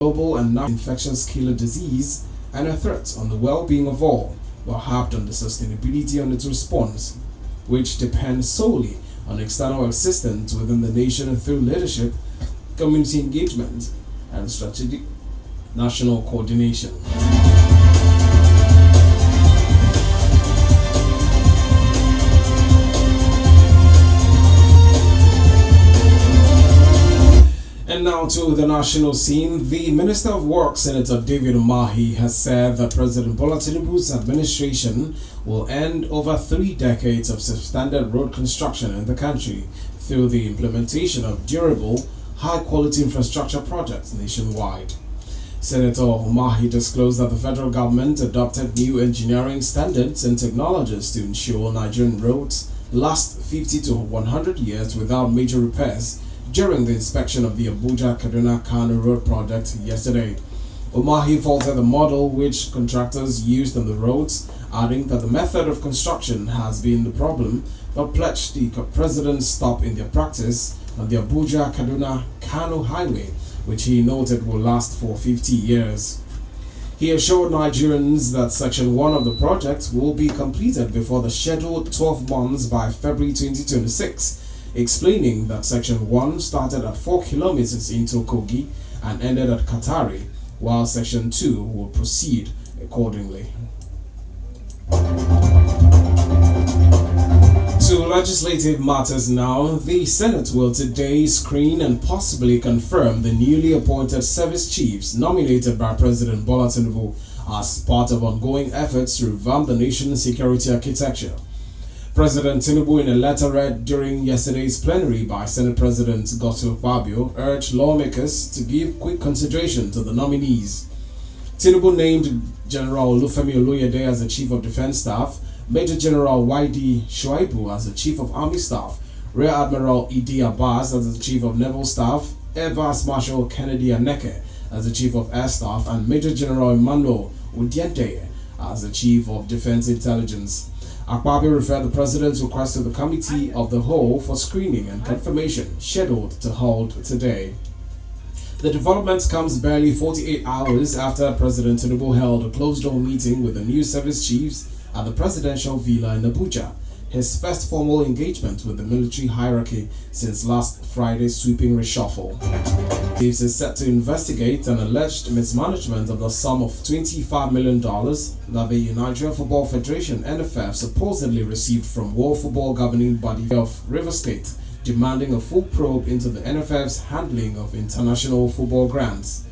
global and infectious killer disease and a threat on the well-being of all, but harped on the sustainability on its response, which depends solely on external assistance within the nation through leadership, community engagement, and strategic national coordination. And now to the national scene. The Minister of Work, Senator David Umahi, has said that President Bola Tinubu's administration will end over 3 decades of substandard road construction in the country through the implementation of durable, high-quality infrastructure projects nationwide. Senator Umahi disclosed that the federal government adopted new engineering standards and technologies to ensure Nigerian roads last 50 to 100 years without major repairs during the inspection of the Abuja-Kaduna-Kano Road project yesterday. Umahi faulted the model which contractors used on the roads, adding that the method of construction has been the problem, but pledged the president's stop in their practice on the Abuja-Kaduna-Kano highway, which he noted will last for 50 years. He assured Nigerians that Section 1 of the project will be completed before the scheduled 12 months by February 2026, explaining that Section 1 started at 4 kilometers into Kogi and ended at Katari, while Section 2 will proceed accordingly. To legislative matters now. The Senate will today screen and possibly confirm the newly appointed service chiefs nominated by President Bola Tinubu as part of ongoing efforts to revamp the nation's security architecture. President Tinubu, in a letter read during yesterday's plenary by Senate President Godswill Akpabio, urged lawmakers to give quick consideration to the nominees. Tinubu named General Olufemi Oloyede as the Chief of Defense Staff, Major General Y.D. Shuaibu as the Chief of Army Staff, Rear Admiral Idi Abbas as the Chief of Naval Staff, Air Vice Marshal Kennedy Aneke as the Chief of Air Staff, and Major General Emmanuel Udiente as the Chief of Defense Intelligence. Akpabio referred the President's request to the Committee of the Whole for screening and confirmation, scheduled to hold today. The development comes barely 48 hours after President Tinubu held a closed-door meeting with the new service chiefs at the presidential villa in Abuja, his first formal engagement with the military hierarchy since last Friday's sweeping reshuffle. Chiefs is set to investigate an alleged mismanagement of the sum of $25 million that the Nigeria Football Federation (NFF) supposedly received from World Football Governing Body of Rivers State, demanding a full probe into the NFF's handling of international football grants.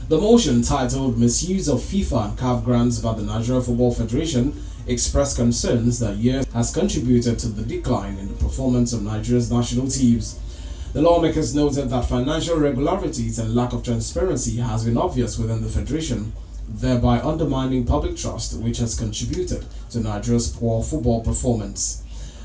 The motion, titled Misuse of FIFA and CAF Grants by the Nigeria Football Federation, expressed concerns that years has contributed to the decline in the performance of Nigeria's national teams. The lawmakers noted that financial irregularities and lack of transparency has been obvious within the federation, thereby undermining public trust, which has contributed to Nigeria's poor football performance.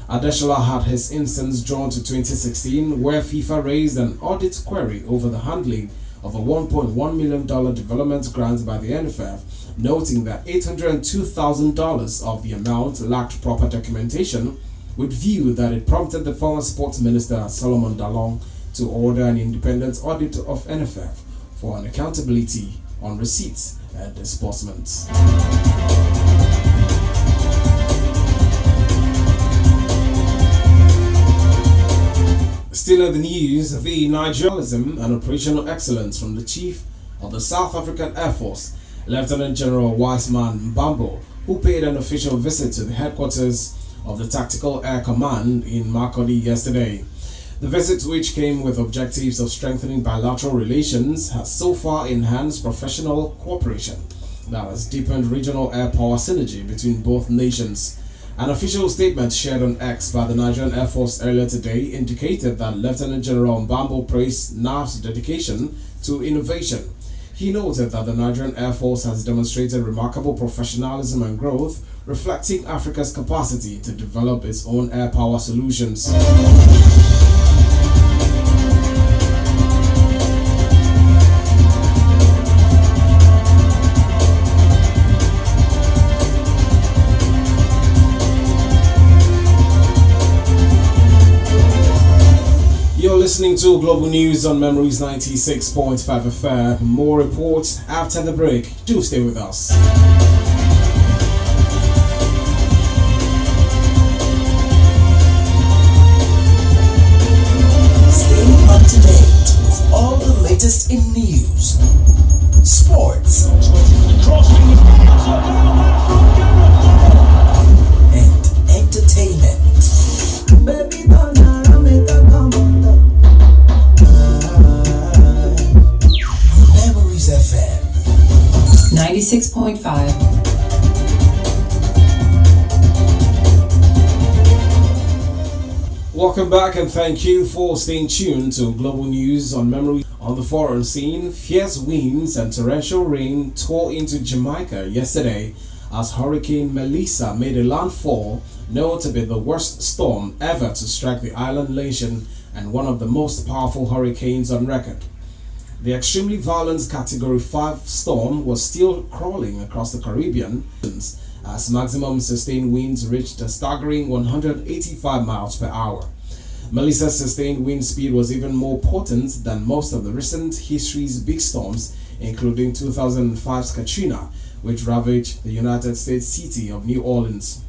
Adeshola had his instance drawn to 2016, where FIFA raised an audit query over the handling of a $1.1 million development grant by the NFF, noting that $802,000 of the amount lacked proper documentation, with view that it prompted the former sports minister Solomon Dalong to order an independent audit of NFF for an accountability on receipts and disbursements. Still in the news, the Nigerianism and operational excellence from the Chief of the South African Air Force, Lieutenant General Wiseman Mbambo, who paid an official visit to the headquarters of the Tactical Air Command in Makurdi yesterday. The visit, which came with objectives of strengthening bilateral relations, has so far enhanced professional cooperation that has deepened regional air power synergy between both nations. An official statement shared on X by the Nigerian Air Force earlier today indicated that Lieutenant General Mbambo praised NAF's dedication to innovation. He noted that the Nigerian Air Force has demonstrated remarkable professionalism and growth, reflecting Africa's capacity to develop its own air power solutions. listening to Global News on Memories 96.5 FM. More reports after the break. Do stay with us. Stay up to date with all the latest in news, sports, and entertainment. Memories FM 96.5. Welcome back and thank you for staying tuned to Global News on Memory. On the foreign scene, fierce winds and torrential rain tore into Jamaica yesterday as Hurricane Melissa made a landfall, known to be the worst storm ever to strike the island nation and one of the most powerful hurricanes on record. The extremely violent Category 5 storm was still crawling across the Caribbean as maximum sustained winds reached a staggering 185 miles per hour. Melissa's sustained wind speed was even more potent than most of the recent history's big storms, including 2005's Katrina, which ravaged the United States city of New Orleans.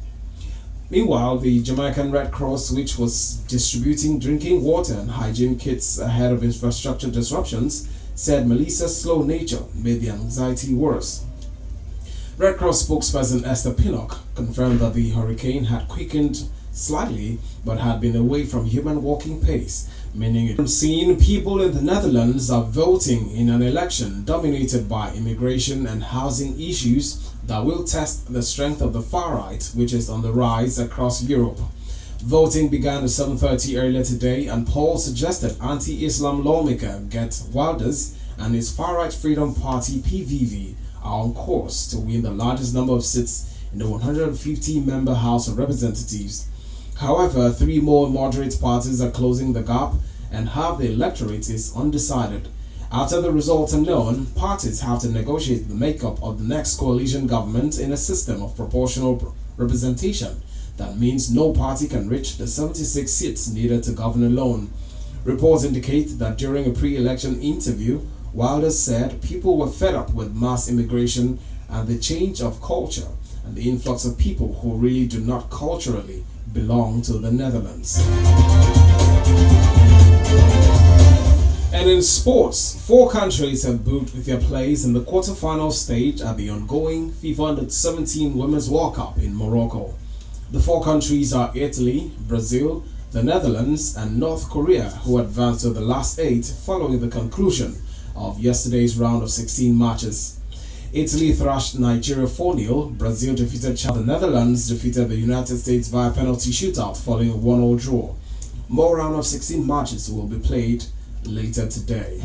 Meanwhile, the Jamaican Red Cross, which was distributing drinking water and hygiene kits ahead of infrastructure disruptions, said Melissa's slow nature made the anxiety worse. Red Cross spokesperson Esther Pinnock confirmed that the hurricane had quickened slightly but had been away from human walking pace, meaning it seen people in the Netherlands are voting in an election dominated by immigration and housing issues that will test the strength of the far right, which is on the rise across Europe. Voting began at 7:30 earlier today, and polls suggested anti-Islam lawmaker Geert Wilders and his far-right Freedom Party PVV are on course to win the largest number of seats in the 150-member House of Representatives. However, three more moderate parties are closing the gap, and half the electorate is undecided. After the results are known, parties have to negotiate the makeup of the next coalition government in a system of proportional representation. That means no party can reach the 76 seats needed to govern alone. Reports indicate that during a pre-election interview, Wilders said people were fed up with mass immigration and the change of culture and the influx of people who really do not culturally belong to the Netherlands. And in sports, 4 countries have booked their place in the quarterfinal stage at the ongoing FIFA Under-17 Women's World Cup in Morocco. The 4 countries are Italy, Brazil, the Netherlands, and North Korea, who advanced to the last 8 following the conclusion of yesterday's round of 16 matches. Italy thrashed Nigeria 4-0, Brazil defeated Chad, the Netherlands defeated the United States via penalty shootout following a 1-1 draw. More round of 16 matches will be played later today.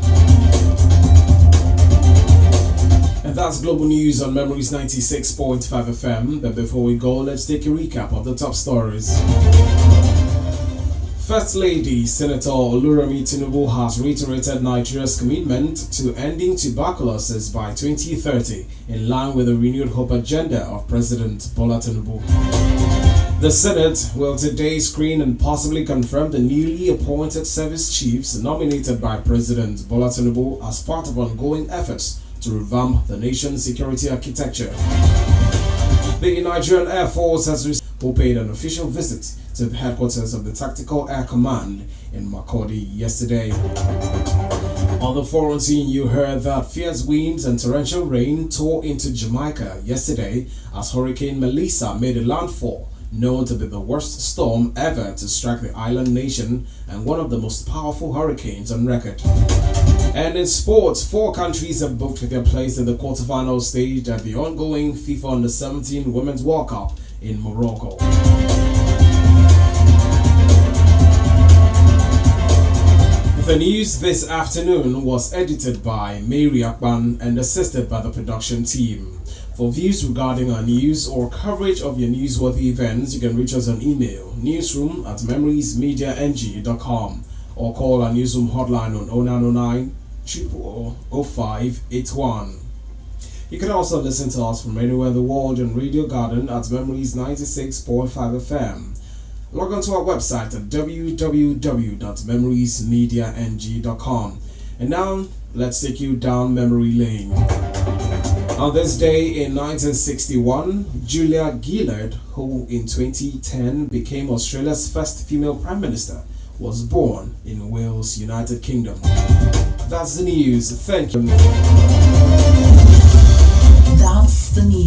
And that's Global News on Memories 96.5 FM. But before we go, let's take a recap of the top stories. First Lady Senator Oluremi Tinubu has reiterated Nigeria's commitment to ending tuberculosis by 2030, in line with the renewed hope agenda of President Bola Tinubu. The Senate will today screen and possibly confirm the newly appointed service chiefs nominated by President Bola Tinubu as part of ongoing efforts to revamp the nation's security architecture. The Nigerian Air Force has paid an official visit to the headquarters of the Tactical Air Command in Makurdi yesterday. On the foreign scene, you heard that fierce winds and torrential rain tore into Jamaica yesterday as Hurricane Melissa made a landfall, known to be the worst storm ever to strike the island nation and one of the most powerful hurricanes on record. And in sports, 4 countries have booked their place in the quarterfinal stage at the ongoing FIFA Under-17 Women's World Cup in Morocco. The news this afternoon was edited by NYAKNNO and assisted by the production team. For views regarding our news or coverage of your newsworthy events, you can reach us on email newsroom@memoriesmediang.com or call our Newsroom hotline on 0909 0581. You can also listen to us from anywhere in the world on Radio Garden at Memories 96.5 FM. log on to our website at www.memoriesmediang.com. And now, let's take you down memory lane. On this day in 1961, Julia Gillard, who in 2010 became Australia's first female Prime Minister, was born in Wales, United Kingdom. That's the news. Thank you. That's the news.